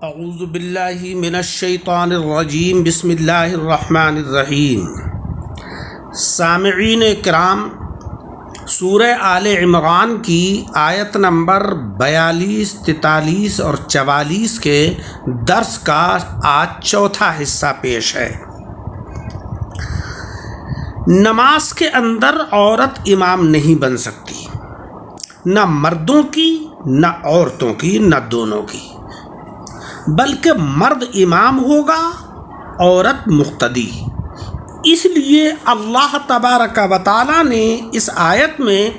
اعوذ باللہ من الشیطان الرجیم بسم اللہ الرحمن الرحیم۔ سامعین کرام، سورہ آل عمران کی آیت نمبر 42، 43 اور 44 کے درس کا آج چوتھا حصہ پیش ہے۔ نماز کے اندر عورت امام نہیں بن سکتی، نہ مردوں کی نہ عورتوں کی نہ دونوں کی، بلکہ مرد امام ہوگا، عورت مقتدی۔ اس لیے اللہ تبارک و تعالیٰ نے اس آیت میں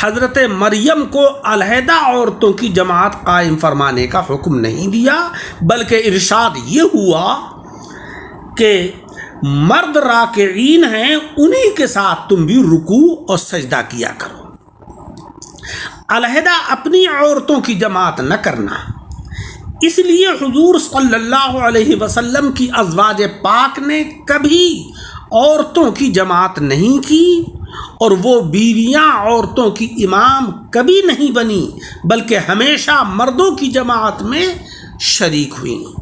حضرت مریم کو علیحدہ عورتوں کی جماعت قائم فرمانے کا حکم نہیں دیا، بلکہ ارشاد یہ ہوا کہ مرد راکعین ہیں، انہی کے ساتھ تم بھی رکوع اور سجدہ کیا کرو، علیحدہ اپنی عورتوں کی جماعت نہ کرنا۔ اس لیے حضور صلی اللہ علیہ وسلم کی ازواج پاک نے کبھی عورتوں کی جماعت نہیں کی، اور وہ بیویاں عورتوں کی امام کبھی نہیں بنی، بلکہ ہمیشہ مردوں کی جماعت میں شریک ہوئیں۔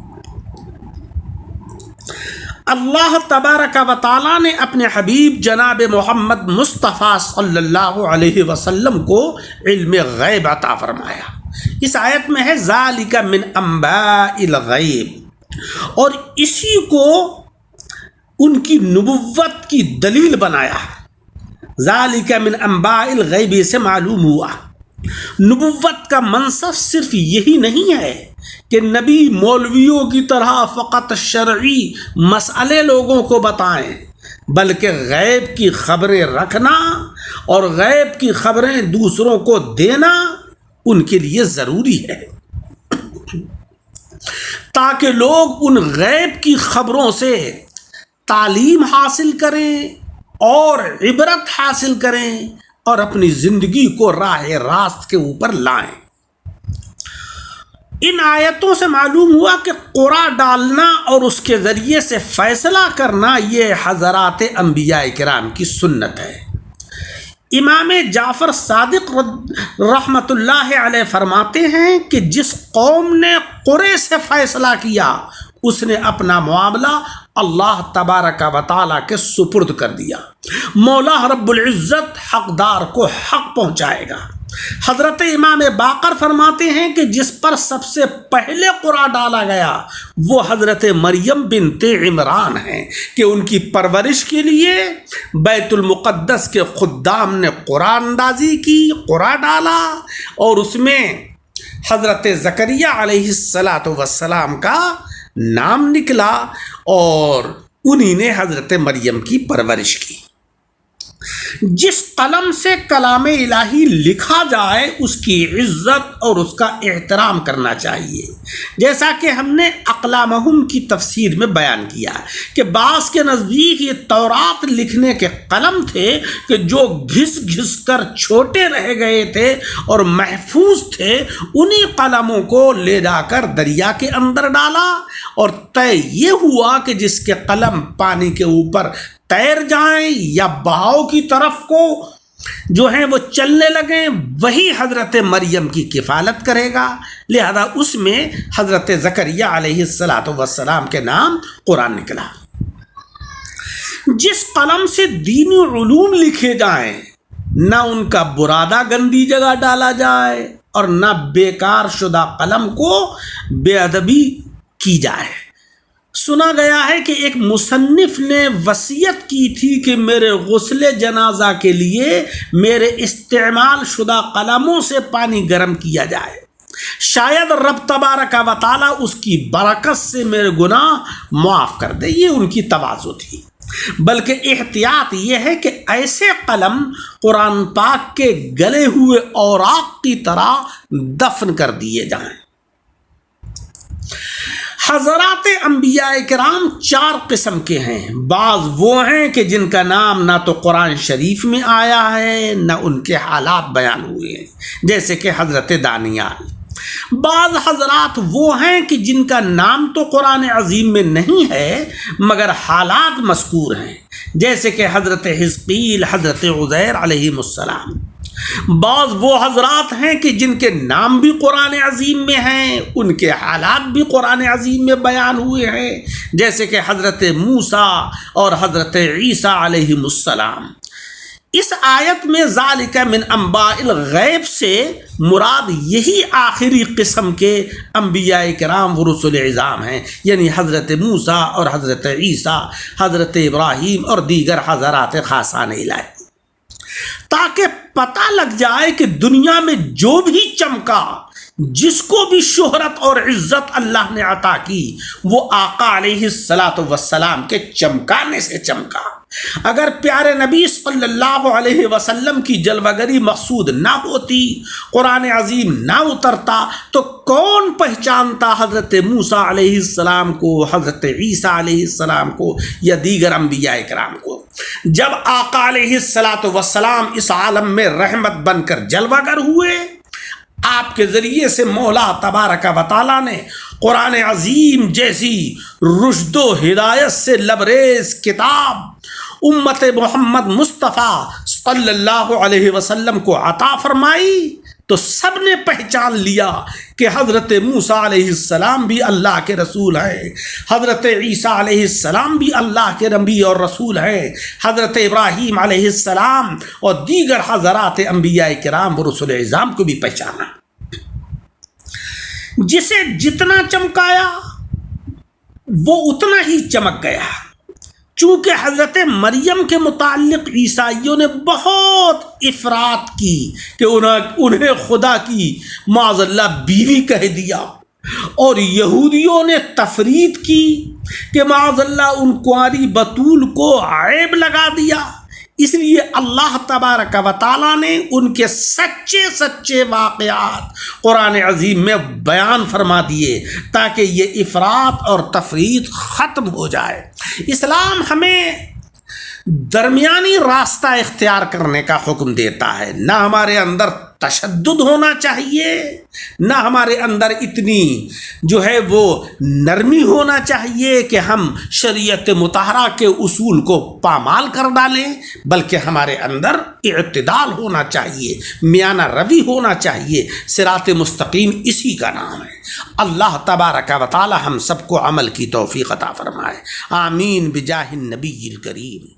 اللہ تبارک و تعالیٰ نے اپنے حبیب جناب محمد مصطفیٰ صلی اللہ علیہ وسلم کو علم غیب عطا فرمایا۔ اس آیت میں ہے ذالک من انباء الغیب، اور اسی کو ان کی نبوت کی دلیل بنایا۔ ذالک من انباء الغیب سے معلوم ہوا نبوت کا منصب صرف یہی نہیں ہے کہ نبی مولویوں کی طرح فقط شرعی مسئلے لوگوں کو بتائیں، بلکہ غیب کی خبریں رکھنا اور غیب کی خبریں دوسروں کو دینا ان کے لیے ضروری ہے، تاکہ لوگ ان غیب کی خبروں سے تعلیم حاصل کریں اور عبرت حاصل کریں اور اپنی زندگی کو راہ راست کے اوپر لائیں۔ ان آیتوں سے معلوم ہوا کہ قرعہ ڈالنا اور اس کے ذریعے سے فیصلہ کرنا یہ حضرات انبیاء کرام کی سنت ہے۔ امام جعفر صادق رحمۃ اللہ علیہ فرماتے ہیں کہ جس قوم نے قرعے سے فیصلہ کیا، اس نے اپنا معاملہ اللہ تبارک و تعالیٰ کے سپرد کر دیا۔ مولا رب العزت حقدار کو حق پہنچائے گا۔ حضرت امام باقر فرماتے ہیں کہ جس پر سب سے پہلے قرعہ ڈالا گیا وہ حضرت مریم بنت عمران ہیں کہ ان کی پرورش کے لیے بیت المقدس کے خدام نے قرعہ اندازی کی، قرعہ ڈالا، اور اس میں حضرت زکریا علیہ السلام کا نام نکلا، اور انہی نے حضرت مریم کی پرورش کی۔ جس قلم سے کلام الہی لکھا جائے اس کی عزت اور اس کا احترام کرنا چاہیے، جیسا کہ ہم نے اقلامہم کی تفسیر میں بیان کیا کہ بعض کے نزدیک یہ تورات لکھنے کے قلم تھے کہ جو گھس گھس کر چھوٹے رہ گئے تھے اور محفوظ تھے، انہی قلموں کو لے جا کر دریا کے اندر ڈالا، اور طے یہ ہوا کہ جس کے قلم پانی کے اوپر تیر جائیں یا بہاؤ کی طرف کو جو ہیں وہ چلنے لگیں، وہی حضرت مریم کی کفالت کرے گا، لہذا اس میں حضرت زکریا علیہ السلام کے نام قرآن نکلا۔ جس قلم سے دینی علوم لکھے جائیں، نہ ان کا برادہ گندی جگہ ڈالا جائے اور نہ بیکار شدہ قلم کو بے ادبی کی جائے۔ سنا گیا ہے کہ ایک مصنف نے وصیت کی تھی کہ میرے غسل جنازہ کے لیے میرے استعمال شدہ قلموں سے پانی گرم کیا جائے، شاید رب تبارک و تعالیٰ اس کی برکت سے میرے گناہ معاف کر دے۔ یہ ان کی تواضع تھی، بلکہ احتیاط یہ ہے کہ ایسے قلم قرآن پاک کے گلے ہوئے اوراق کی طرح دفن کر دیے جائیں۔ حضرات انبیاء کرام 4 قسم کے ہیں۔ بعض وہ ہیں کہ جن کا نام نہ تو قرآن شریف میں آیا ہے نہ ان کے حالات بیان ہوئے ہیں، جیسے کہ حضرت دانیال۔ بعض حضرات وہ ہیں کہ جن کا نام تو قرآن عظیم میں نہیں ہے مگر حالات مذکور ہیں، جیسے کہ حضرت حزقیل، حضرت عزیر علیہ السلام۔ بعض وہ حضرات ہیں کہ جن کے نام بھی قرآن عظیم میں ہیں، ان کے حالات بھی قرآن عظیم میں بیان ہوئے ہیں، جیسے کہ حضرت موسیٰ اور حضرت عیسیٰ علیہ السلام۔ اس آیت میں ذالک من انباء الغیب سے مراد یہی آخری قسم کے انبیاء کرام و رسول اعظام ہیں، یعنی حضرت موسیٰ اور حضرت عیسیٰ، حضرت ابراہیم اور دیگر حضرات خاصان الہی، تاکہ پتہ لگ جائے کہ دنیا میں جو بھی چمکا، جس کو بھی شہرت اور عزت اللہ نے عطا کی، وہ آقا علیہ السلام کے چمکانے سے چمکا۔ اگر پیارے نبی صلی اللہ علیہ وسلم کی جلوگری مقصود نہ ہوتی، قرآن عظیم نہ اترتا، تو کون پہچانتا حضرت موسیٰ علیہ السلام کو، حضرت عیسیٰ علیہ السلام کو یا دیگر انبیاء کرام کو؟ جب آقا علیہ السلام اس عالم میں رحمت بن کر جلوہ گر ہوئے، آپ کے ذریعے سے مولا تبارک و تعالیٰ نے قرآن عظیم جیسی رشد و ہدایت سے لبریز کتاب امت محمد مصطفیٰ صلی اللہ علیہ وسلم کو عطا فرمائی، تو سب نے پہچان لیا کہ حضرت موسیٰ علیہ السلام بھی اللہ کے رسول ہیں، حضرت عیسیٰ علیہ السلام بھی اللہ کے نبی اور رسول ہیں، حضرت ابراہیم علیہ السلام اور دیگر حضرات انبیاء کرام و رسول اعظام کو بھی پہچانا۔ جسے جتنا چمکایا وہ اتنا ہی چمک گیا۔ چونکہ حضرت مریم کے متعلق عیسائیوں نے بہت افراط کی کہ انہیں خدا کی معاذ اللہ بیوی کہہ دیا، اور یہودیوں نے تفریط کی کہ معاذ اللہ ان کنواری بطول کو عیب لگا دیا۔ اس لیے اللہ تبارک و تعالیٰ نے ان کے سچے سچے واقعات قرآن عظیم میں بیان فرما دیے تاکہ یہ افراط اور تفریط ختم ہو جائے۔ اسلام ہمیں درمیانی راستہ اختیار کرنے کا حکم دیتا ہے، نہ ہمارے اندر تشدد ہونا چاہیے، نہ ہمارے اندر اتنی جو ہے وہ نرمی ہونا چاہیے کہ ہم شریعت مطہرہ کے اصول کو پامال کر ڈالیں، بلکہ ہمارے اندر اعتدال ہونا چاہیے، میانہ روی ہونا چاہیے۔ صراط مستقیم اسی کا نام ہے۔ اللہ تبارک و تعالی ہم سب کو عمل کی توفیق عطا فرمائے، آمین بجاہ النبی الکریم۔